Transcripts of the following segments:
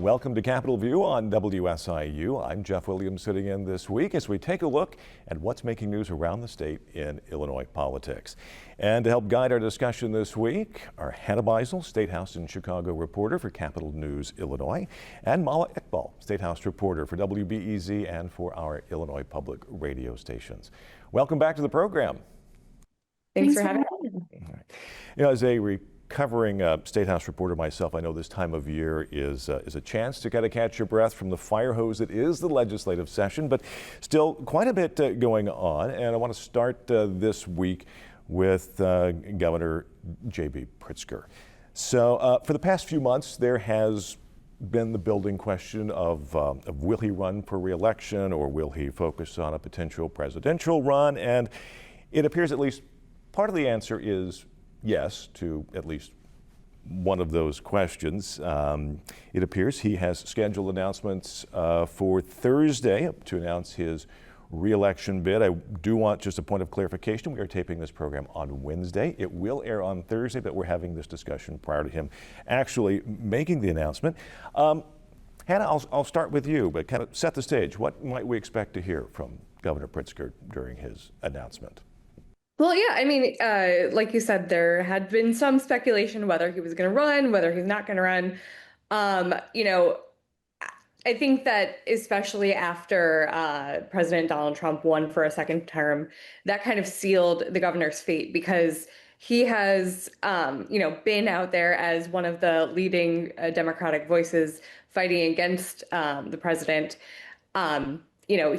Welcome to Capitol View on WSIU. I'm Jeff Williams sitting in this week as we take a look at what's making news around the state in Illinois politics. And to help guide our discussion this week are Hannah Meisel, State House in Chicago reporter for Capitol News Illinois, and Mala Iqbal, State House reporter for WBEZ and for our Illinois public radio stations. Welcome back to the program. Thanks for having me. You know, as a recovering State House reporter myself, I know this time of year is a chance to kind of catch your breath from the fire hose that is the legislative session, but still quite a bit going on. And I want to start this week with Governor J.B. Pritzker. So for the past few months, there has been the building question of will he run for re-election or will he focus on a potential presidential run? And it appears at least part of the answer is yes to at least one of those questions. It appears he has scheduled announcements for Thursday to announce his re-election bid. I do want just a point of clarification. We are taping this program on Wednesday. It will air on Thursday, but we're having this discussion prior to him actually making the announcement. Hannah, I'll start with you, but kind of set the stage. What might we expect to hear from Governor Pritzker during his announcement? Well, yeah, I mean, like you said, there had been some speculation whether he was going to run, whether he's not going to run. I think that especially after President Donald Trump won for a second term, that kind of sealed the governor's fate because he has, been out there as one of the leading Democratic voices fighting against the president.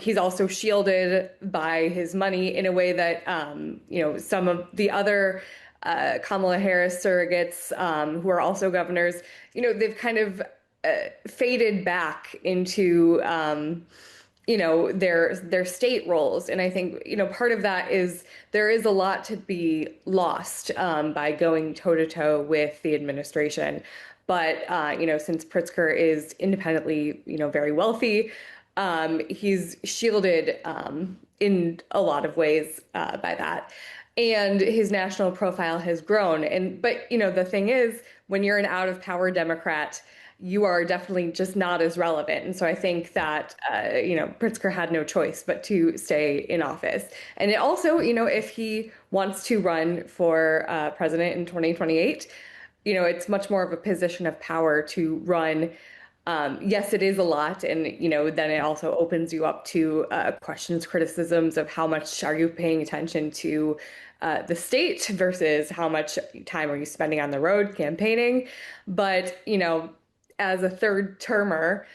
He's also shielded by his money in a way that, some of the other Kamala Harris surrogates who are also governors, they've kind of faded back into, their state roles. And I think, part of that is there is a lot to be lost by going toe-to-toe with the administration. But, since Pritzker is independently, very wealthy, he's shielded in a lot of ways by that. And his national profile has grown. But the thing is, when you're an out-of-power Democrat, you are definitely just not as relevant. And so I think that, Pritzker had no choice but to stay in office. And it also, if he wants to run for president in 2028, it's much more of a position of power to run. Yes, it is a lot. And, then it also opens you up to questions, criticisms of how much are you paying attention to the state versus how much time are you spending on the road campaigning. But, as a third termer,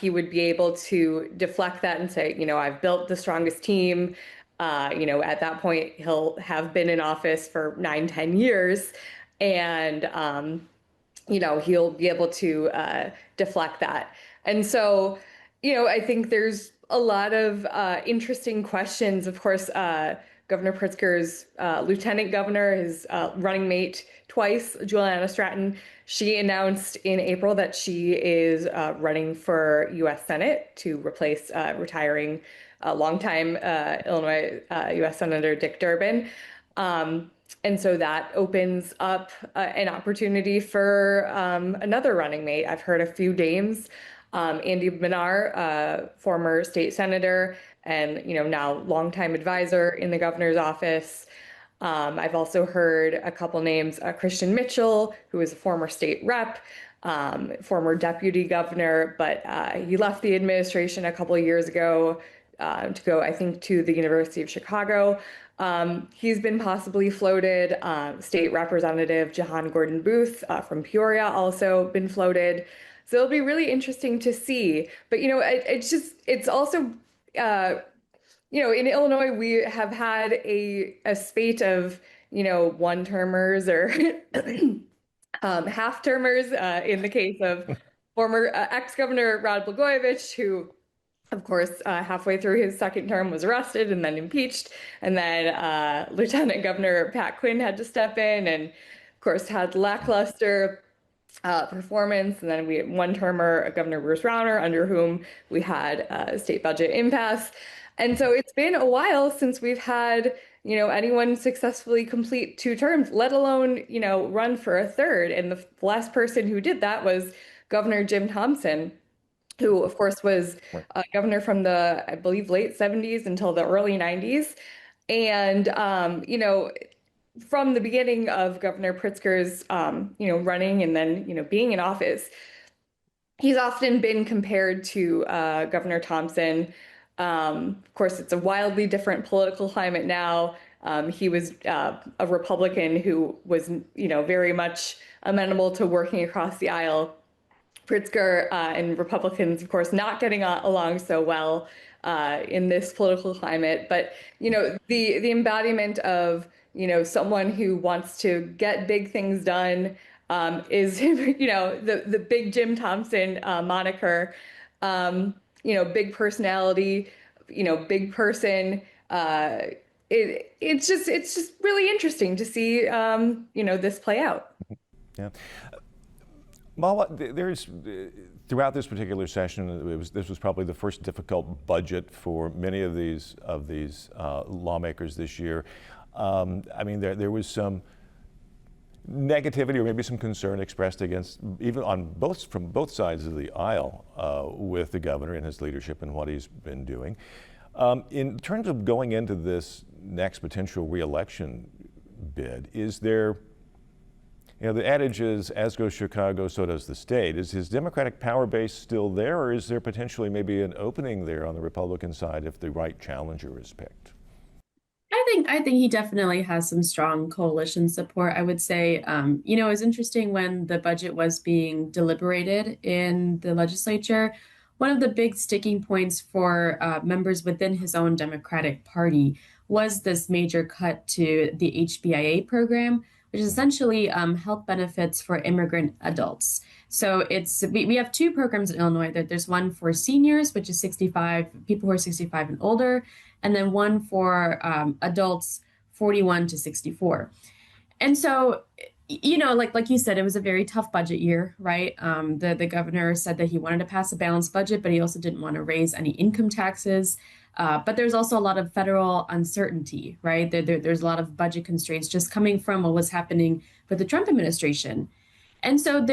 he would be able to deflect that and say, I've built the strongest team. At that point, he'll have been in office for 9-10 years. And, he'll be able to deflect that. And so, I think there's a lot of interesting questions. Of course, Governor Pritzker's lieutenant governor, his running mate twice, Juliana Stratton, she announced in April that she is running for U.S. Senate to replace retiring longtime Illinois U.S. Senator Dick Durbin. And so that opens up an opportunity for another running mate. I've heard a few names. Andy Benar, former state senator and, now longtime advisor in the governor's office. I've also heard a couple names, Christian Mitchell, who is a former state rep, former deputy governor, but he left the administration a couple of years ago to go, I think, to the University of Chicago. He's been possibly floated. State Representative Jahan Gordon Booth from Peoria also been floated. So it'll be really interesting to see. But, it's also, in Illinois, we have had a spate of, one-termers or half-termers in the case of former ex-governor Rod Blagojevich, who, of course, halfway through his second term was arrested and then impeached. And then Lieutenant Governor Pat Quinn had to step in and, of course, had lackluster performance. And then we had one-termer Governor Bruce Rauner, under whom we had a state budget impasse. And so it's been a while since we've had, anyone successfully complete 2 terms, let alone, run for a third. And the last person who did that was Governor Jim Thompson, who, of course, was Right. governor from the, I believe, late 70s until the early 90s. And, from the beginning of Governor Pritzker's, running and then, being in office, he's often been compared to Governor Thompson. Of course, it's a wildly different political climate now. He was a Republican who was, very much amenable to working across the aisle. Pritzker and Republicans, of course, not getting along so well in this political climate. But the embodiment of someone who wants to get big things done is the big Jim Thompson moniker. Big personality, big person. It's just really interesting to see this play out. Yeah. Mala, there's throughout this particular session, this was probably the first difficult budget for many of these lawmakers this year. I mean, there was some negativity or maybe some concern expressed against even from both sides of the aisle with the governor and his leadership and what he's been doing. In terms of going into this next potential reelection bid, is there? The adage is, as goes Chicago, so does the state. Is his Democratic power base still there, or is there potentially maybe an opening there on the Republican side if the right challenger is picked? I think he definitely has some strong coalition support. I would say, it was interesting when the budget was being deliberated in the legislature. One of the big sticking points for members within his own Democratic Party was this major cut to the HBIA program, which is essentially health benefits for immigrant adults. So we have two programs in Illinois. There's one for seniors, which is 65, people who are 65 and older, and then one for adults 41 to 64. And so, like you said, it was a very tough budget year, right? The governor said that he wanted to pass a balanced budget, but he also didn't want to raise any income taxes. But there's also a lot of federal uncertainty, right? There's a lot of budget constraints just coming from what was happening with the Trump administration. And so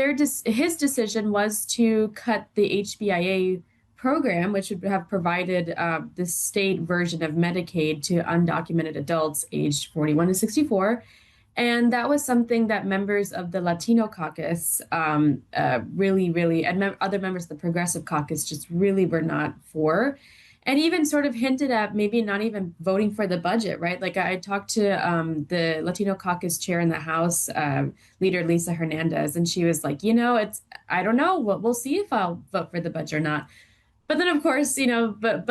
his decision was to cut the HBIA program, which would have provided the state version of Medicaid to undocumented adults aged 41 to 64. And that was something that members of the Latino caucus really, and other members of the Progressive caucus just really were not for. And even sort of hinted at maybe not even voting for the budget, right? Like I talked to the Latino caucus chair in the House, leader Lisa Hernandez, and she was like, I don't know, we'll see if I'll vote for the budget or not. But then, of course, the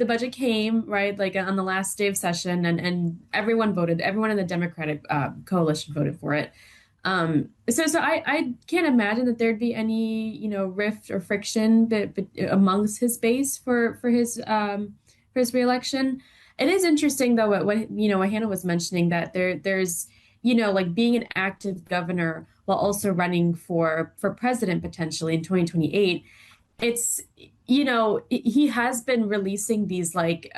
budget came, right, like on the last day of session, and everyone in the Democratic coalition voted for it. So I can't imagine that there'd be any, rift or friction amongst his base for his reelection. It is interesting though what Hannah was mentioning, that there's like being an active governor while also running for president potentially in 2028. It's he has been releasing these like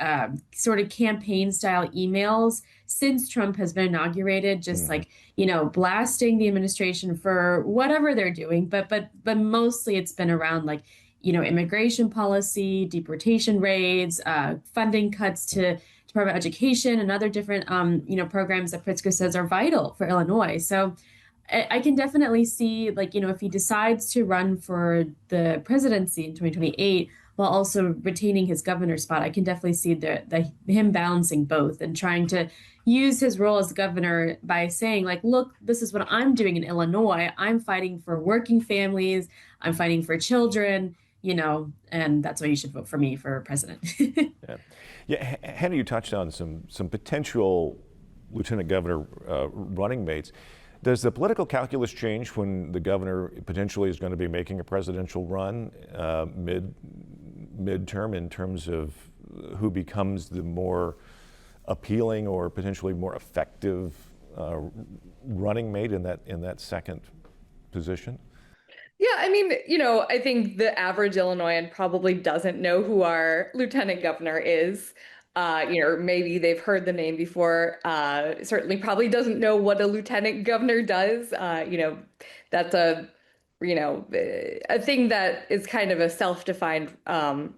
sort of campaign style emails since Trump has been inaugurated, just like, blasting the administration for whatever they're doing. But mostly it's been around like, immigration policy, deportation raids, funding cuts to Department of Education and other different, programs that Pritzker says are vital for Illinois. So I can definitely see, like, if he decides to run for the presidency in 2028 while also retaining his governor spot, I can definitely see him balancing both and trying to use his role as governor by saying, like, look, this is what I'm doing in Illinois. I'm fighting for working families. I'm fighting for children, and that's why you should vote for me for president. Yeah, Hannah, you touched on some potential lieutenant governor running mates. Does the political calculus change when the governor potentially is going to be making a presidential run midterm in terms of who becomes the more appealing or potentially more effective running mate in that second position? Yeah, I mean, I think the average Illinoisan probably doesn't know who our lieutenant governor is. Maybe they've heard the name before. Certainly probably doesn't know what a lieutenant governor does. That's a a thing that is kind of a self-defined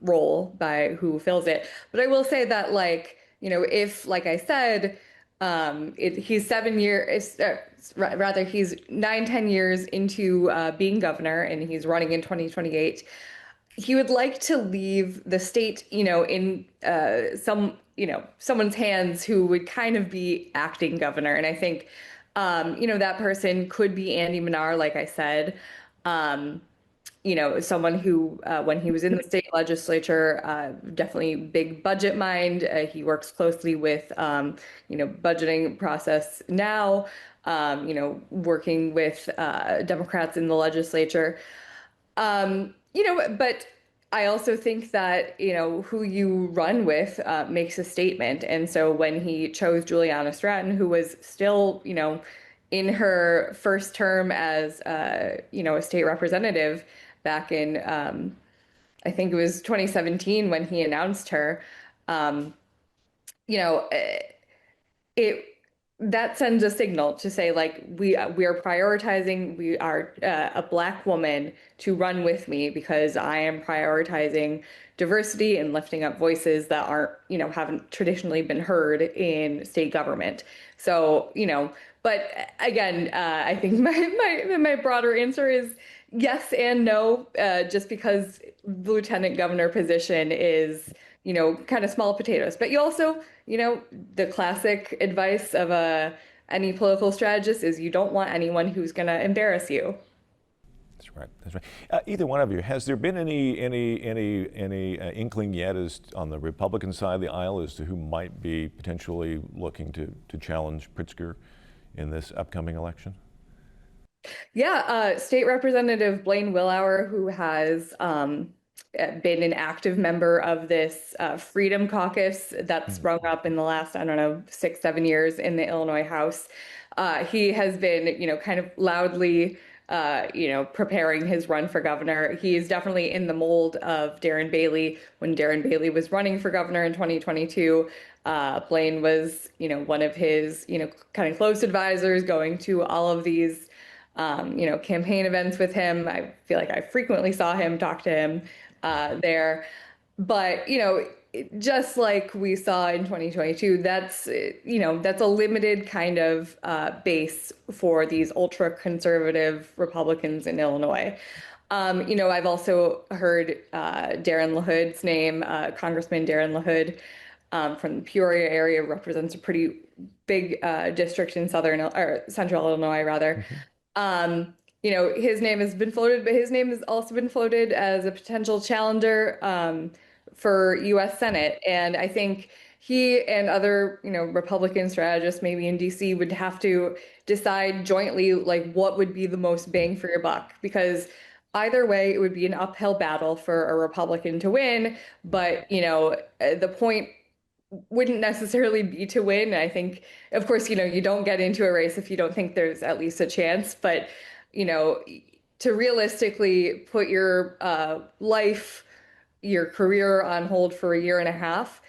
role by who fills it. But I will say that, like, if, like I said, he's 7 years, rather, he's 9, 10 years into being governor, and he's running in 2028. He would like to leave the state, in someone's hands who would kind of be acting governor. And I think, that person could be Andy Manar, like I said. Um, Someone who, when he was in the state legislature, definitely big budget mind. He works closely with, budgeting process now, working with Democrats in the legislature. But I also think that, who you run with makes a statement. And so when he chose Juliana Stratton, who was still, in her first term as, a state representative back in, I think it was 2017 when he announced her, um, you know, it that sends a signal to say, like, we are prioritizing, we are a Black woman to run with me because I am prioritizing diversity and lifting up voices that aren't, haven't traditionally been heard in state government. So, but again, I think my broader answer is yes and no, just because the lieutenant governor position is, kind of small potatoes. But you also, the classic advice of any political strategist is you don't want anyone who's going to embarrass you. That's right. That's right. Either one of you, has there been any inkling yet as on the Republican side of the aisle as to who might be potentially looking to challenge Pritzker in this upcoming election? Yeah, State Representative Blaine Willauer, who has been an active member of this Freedom Caucus that sprung up in the last, I don't know, 6, 7 years in the Illinois House. He has been, kind of loudly, preparing his run for governor. He is definitely in the mold of Darren Bailey. When Darren Bailey was running for governor in 2022, Blaine was, one of his, kind of close advisors, going to all of these campaign events with him. I feel like I frequently saw him, talk to him there. But, just like we saw in 2022, that's a limited kind of base for these ultra conservative Republicans in Illinois. I've also heard Darren LaHood's name, Congressman Darren LaHood from the Peoria area, represents a pretty big district in central Illinois, rather. His name has been floated, but his name has also been floated as a potential challenger for U.S. Senate. And I think he and other, Republican strategists maybe in D.C. would have to decide jointly, like, what would be the most bang for your buck, because either way, it would be an uphill battle for a Republican to win. But, the point wouldn't necessarily be to win. I think, of course, you don't get into a race if you don't think there's at least a chance. But, to realistically put your life, your career on hold for a year and a half,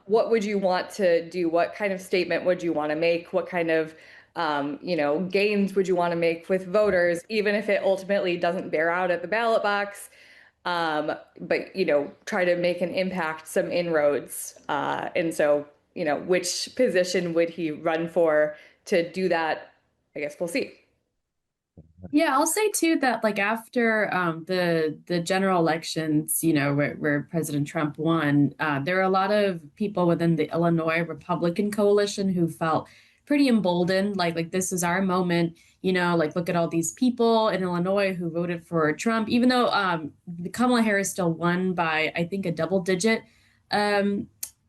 what would you want to do? What kind of statement would you want to make? What kind of, gains would you want to make with voters, even if it ultimately doesn't bear out at the ballot box? But, try to make an impact, some inroads. And so, which position would he run for to do that? I guess we'll see. Yeah, I'll say too that, like, after the general elections, where President Trump won, there are a lot of people within the Illinois Republican coalition who felt pretty emboldened, like this is our moment, like, look at all these people in Illinois who voted for Trump, even though Kamala Harris still won by, I think, a double-digit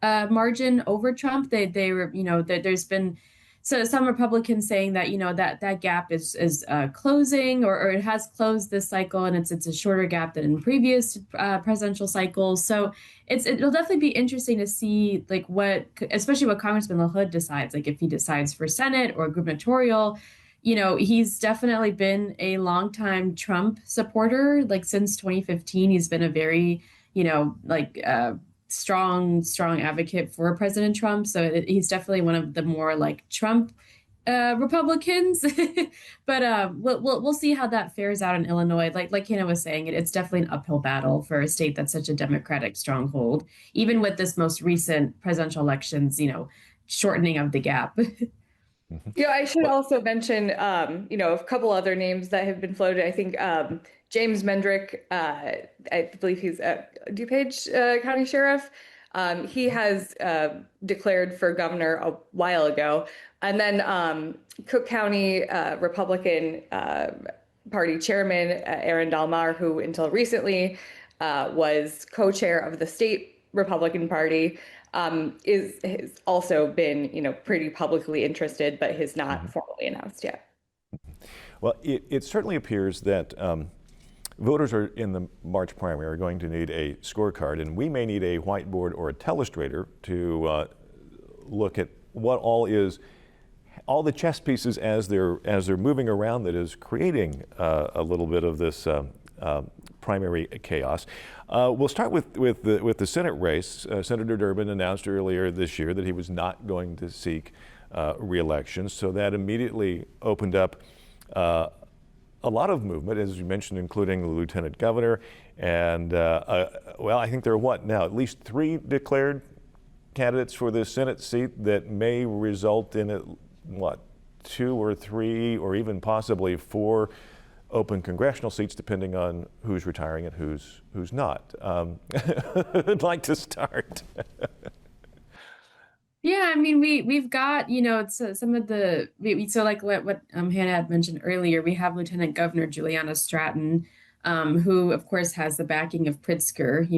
margin over Trump. They were, there's been some Republicans saying that, that gap is closing, or it has closed this cycle, and it's a shorter gap than in previous presidential cycles. So it'll definitely be interesting to see, like, especially what Congressman LaHood decides, like if he decides for Senate or gubernatorial. He's definitely been a longtime Trump supporter. Like, since 2015, he's been a very, strong advocate for President Trump. So he's definitely one of the more, like, Trump Republicans, but we'll see how that fares out in Illinois. Like Hannah was saying, it's definitely an uphill battle for a state that's such a Democratic stronghold, even with this most recent presidential elections, shortening of the gap. Yeah, I should Well, also mention, a couple other names that have been floated. I think James Mendrick, I believe he's a DuPage County Sheriff. He has declared for governor a while ago. And then Cook County Republican Party Chairman Aaron Dalmar, who until recently was co-chair of the state Republican Party, is has also been, pretty publicly interested, but has not formally announced yet. well, it certainly appears that voters are in the March primary are going to need a scorecard, and we may need a whiteboard or a telestrator to look at what all the chess pieces as they're moving around that is creating a little bit of this primary chaos. We'll start with the Senate race. Senator Durbin announced earlier this year that he was not going to seek re-election, so that immediately opened up a lot of movement, as you mentioned, including the lieutenant governor. And well, I think there are what now, at least 3 declared candidates for the Senate seat that may result in 2 or 3 or even possibly 4 open congressional seats, depending on who's retiring and who's not. I'd like to start. Yeah, I mean, we've got, it's some of the so like what Hannah had mentioned earlier, we have Lieutenant Governor Juliana Stratton, who of course has the backing of Pritzker.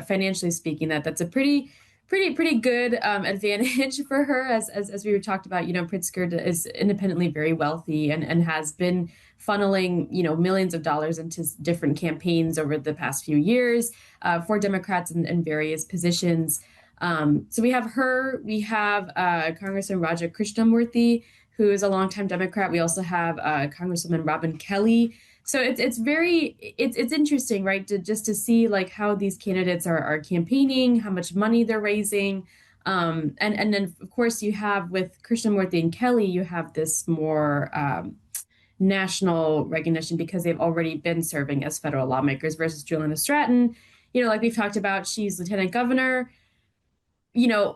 Financially speaking, that's a pretty good advantage for her, as we were talked about. Pritzker is independently very wealthy and has been funneling millions of dollars into different campaigns over the past few years for Democrats in various positions. So we have her. We have Congressman Raja Krishnamurthy, who is a longtime Democrat. We also have Congresswoman Robin Kelly. So it's interesting, right? Just to see like how these candidates are campaigning, how much money they're raising, and then of course you have with Krishnamurthy and Kelly, you have this more national recognition because they've already been serving as federal lawmakers versus Juliana Stratton. Like we've talked about, she's lieutenant governor.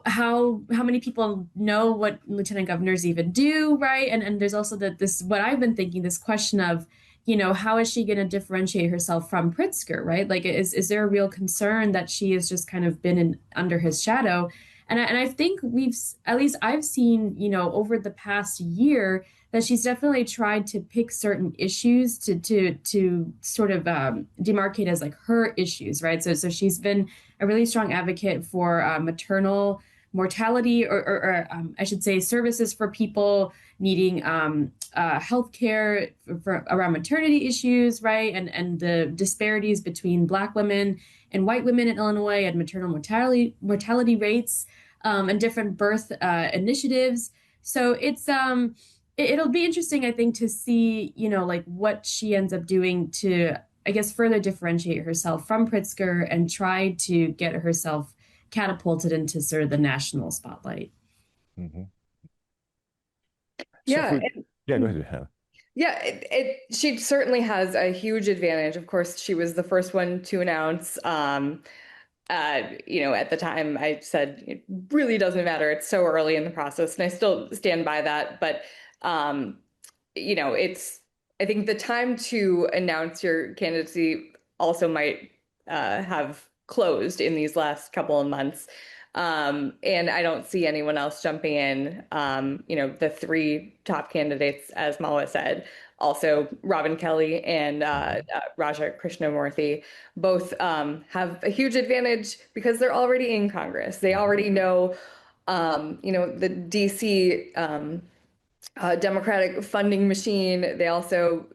How many people know what lieutenant governors even do, right? And there's also this what I've been thinking, this question of how is she going to differentiate herself from Pritzker, right? Like, is there a real concern that she has just kind of been under his shadow? And I think at least I've seen, over the past year that she's definitely tried to pick certain issues to sort of demarcate as like her issues, right? So she's been a really strong advocate for maternal mortality, or I should say services for people needing health care around maternity issues, right? And the disparities between Black women and white women in Illinois and maternal mortality rates and different birth initiatives. So it'll be interesting, I think, to see, like what she ends up doing to, I guess, further differentiate herself from Pritzker and try to get herself catapulted into sort of the national spotlight. Mm-hmm. Yeah. Yeah, go ahead, Hannah. Yeah, she certainly has a huge advantage. Of course, she was the first one to announce. At the time I said it really doesn't matter. It's so early in the process, and I still stand by that. But I think the time to announce your candidacy also might have closed in these last couple of months. And I don't see anyone else jumping in. The 3 top candidates, as Mawa said, also Robin Kelly and Raja Krishnamurthy, both have a huge advantage because they're already in Congress. They already know, the DC Democratic funding machine. They also,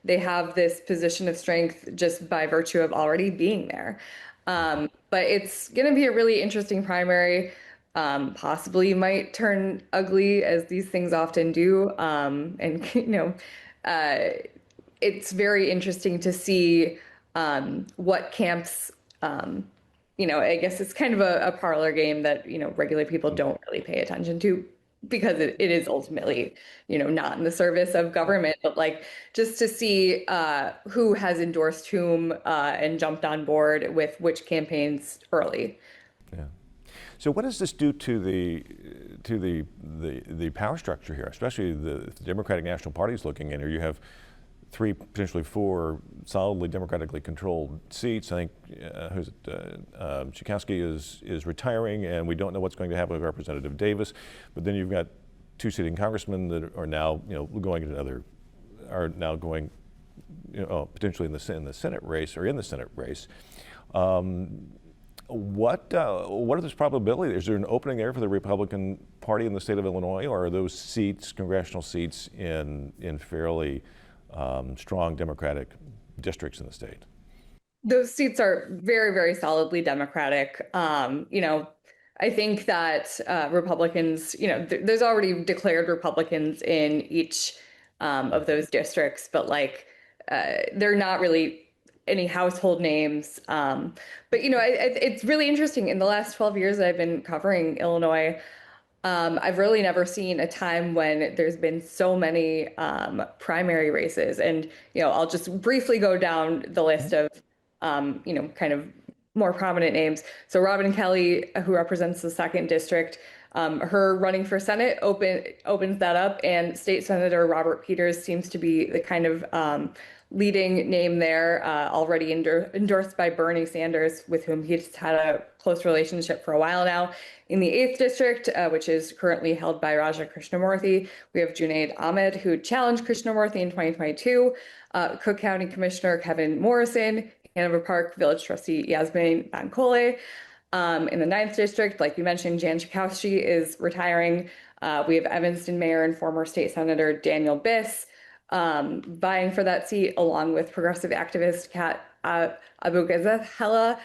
they have this position of strength just by virtue of already being there. But it's going to be a really interesting primary. Possibly might turn ugly, as these things often do. It's very interesting to see what camps, I guess it's kind of a parlor game that, regular people don't really pay attention to because it is ultimately, not in the service of government, but like just to see who has endorsed whom and jumped on board with which campaigns early. Yeah. So what does this do to the power structure here, especially the Democratic National Party is looking in here? You have three, potentially four solidly democratically controlled seats. I think Tchaikovsky is retiring, and we don't know what's going to happen with Representative Davis. But then you've got two sitting congressmen that are now going into potentially in the Senate race or in the Senate race. What are those probabilities? Is there an opening there for the Republican Party in the state of Illinois, or are those seats, congressional seats, in fairly strong Democratic districts in the state? Those seats are very, very solidly Democratic. I think that Republicans, there's already declared Republicans in each of those districts, but like they're not really any household names. But it's really interesting. In the last 12 years that I've been covering Illinois, I've really never seen a time when there's been so many primary races. And, I'll just briefly go down the list of, kind of more prominent names. So Robin Kelly, who represents the 2nd District, her running for Senate opens that up. And State Senator Robert Peters seems to be the kind of leading name there, already endorsed by Bernie Sanders, with whom he's had a close relationship for a while now. In the 8th District, which is currently held by Raja Krishnamurthy, we have Junaid Ahmed, who challenged Krishnamurthy in 2022, Cook County Commissioner Kevin Morrison, Hanover Park Village Trustee Yasmin Bankole. In the 9th District, like you mentioned, Jan Tchaikovsky is retiring. We have Evanston Mayor and former State Senator Daniel Biss vying for that seat, along with progressive activist Kat Abu-Ghazala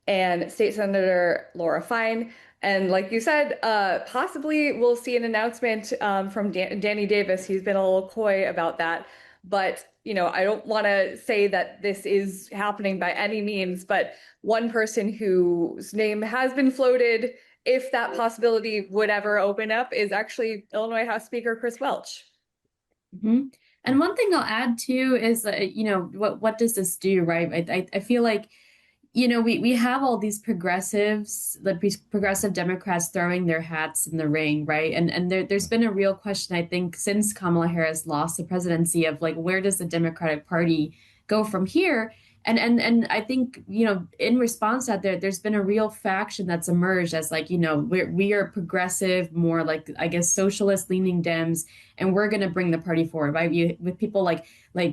and State Senator Laura Fine. And like you said, possibly we'll see an announcement from Danny Davis. He's been a little coy about that. But, I don't want to say that this is happening by any means, but one person whose name has been floated, if that possibility would ever open up, is actually Illinois House Speaker Chris Welch. Mm-hmm. And one thing I'll add too is, what does this do, right? I feel like, we have all these progressives, the progressive Democrats throwing their hats in the ring, right? And there's been a real question, I think, since Kamala Harris lost the presidency, of like, where does the Democratic Party go from here? And I think, in response to that, there's been a real faction that's emerged as like, we are progressive, more like, I guess, socialist leaning Dems, and we're going to bring the party forward, right? With people like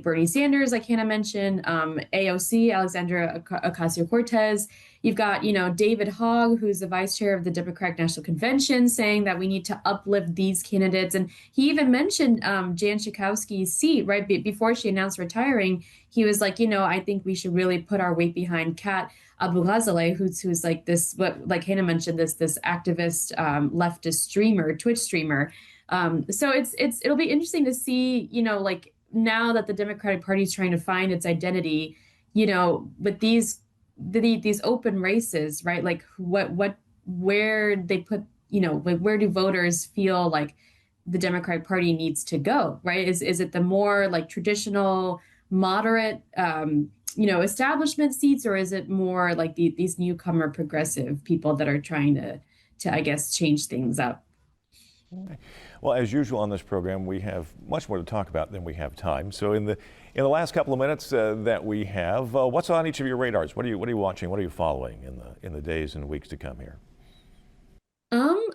Bernie Sanders, like Hannah mentioned, AOC, Alexandra Ocasio-Cortez. You've got, David Hogg, who's the vice chair of the Democratic National Convention, saying that we need to uplift these candidates. And he even mentioned Jan Tchaikovsky's seat, right? Before she announced retiring, he was like, I think we should really put our weight behind Kat Abu-Ghazala, who's like this, what, like Hannah mentioned, this activist leftist streamer, Twitch streamer. So it'll be interesting to see, like now that the Democratic Party is trying to find its identity, with these open races, right? Like where they put, where do voters feel like the Democratic Party needs to go, right? Is it the more like traditional, moderate, establishment seats, or is it more like these newcomer progressive people that are trying to I guess change things up? Okay. Well, as usual on this program, we have much more to talk about than we have time. So in the last couple of minutes that we have, what's on each of your radars? What are you watching? What are you following in the days and weeks to come here?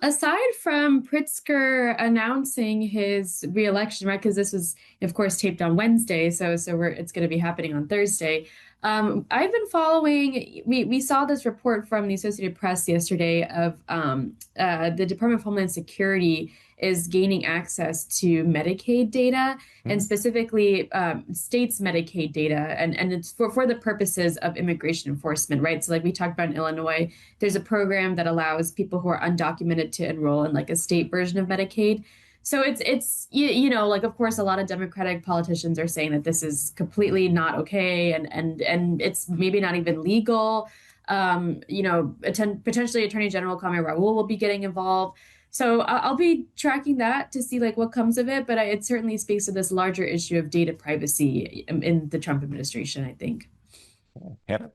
Aside from Pritzker announcing his reelection, right? Because this was, of course, taped on Wednesday, so it's going to be happening on Thursday. I've been following. We saw this report from the Associated Press yesterday of the Department of Homeland Security is gaining access to Medicaid data, and specifically states' Medicaid data, and it's for the purposes of immigration enforcement, right? So like we talked about in Illinois, there's a program that allows people who are undocumented to enroll in like a state version of Medicaid. So it's like, of course, a lot of Democratic politicians are saying that this is completely not okay, and it's maybe not even legal. Potentially Attorney General Kwame Raoul will be getting involved. So I'll be tracking that to see like what comes of it, but it certainly speaks to this larger issue of data privacy in the Trump administration, I think. Hannah?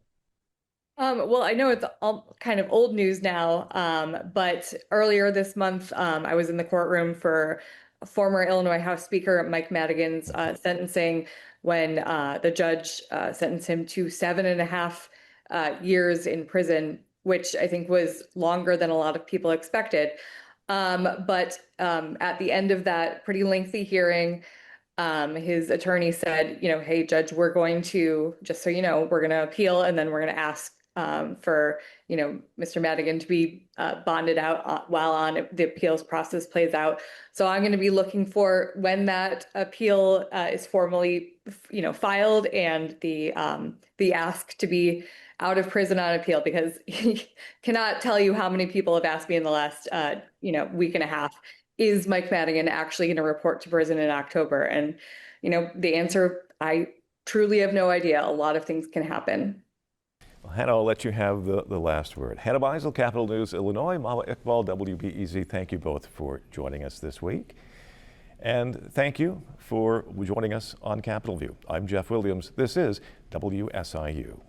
Well, I know it's all kind of old news now, but earlier this month, I was in the courtroom for former Illinois House Speaker Mike Madigan's sentencing when the judge sentenced him to 7.5 years in prison, which I think was longer than a lot of people expected. But at the end of that pretty lengthy hearing, his attorney said, hey, Judge, we're going to, just so you know, we're going to appeal and then we're going to ask for, Mr. Madigan to be bonded out while on the appeals process plays out. So I'm going to be looking for when that appeal is formally, filed and the ask to be out of prison on appeal, because he cannot tell you how many people have asked me in the last, week and a half, is Mike Madigan actually going to report to prison in October? And, the answer, I truly have no idea. A lot of things can happen. Well, Hannah, I'll let you have the last word. Hannah Meisel, Capital News, Illinois. Mama Iqbal, WBEZ, thank you both for joining us this week. And thank you for joining us on Capitol View. I'm Jeff Williams. This is WSIU.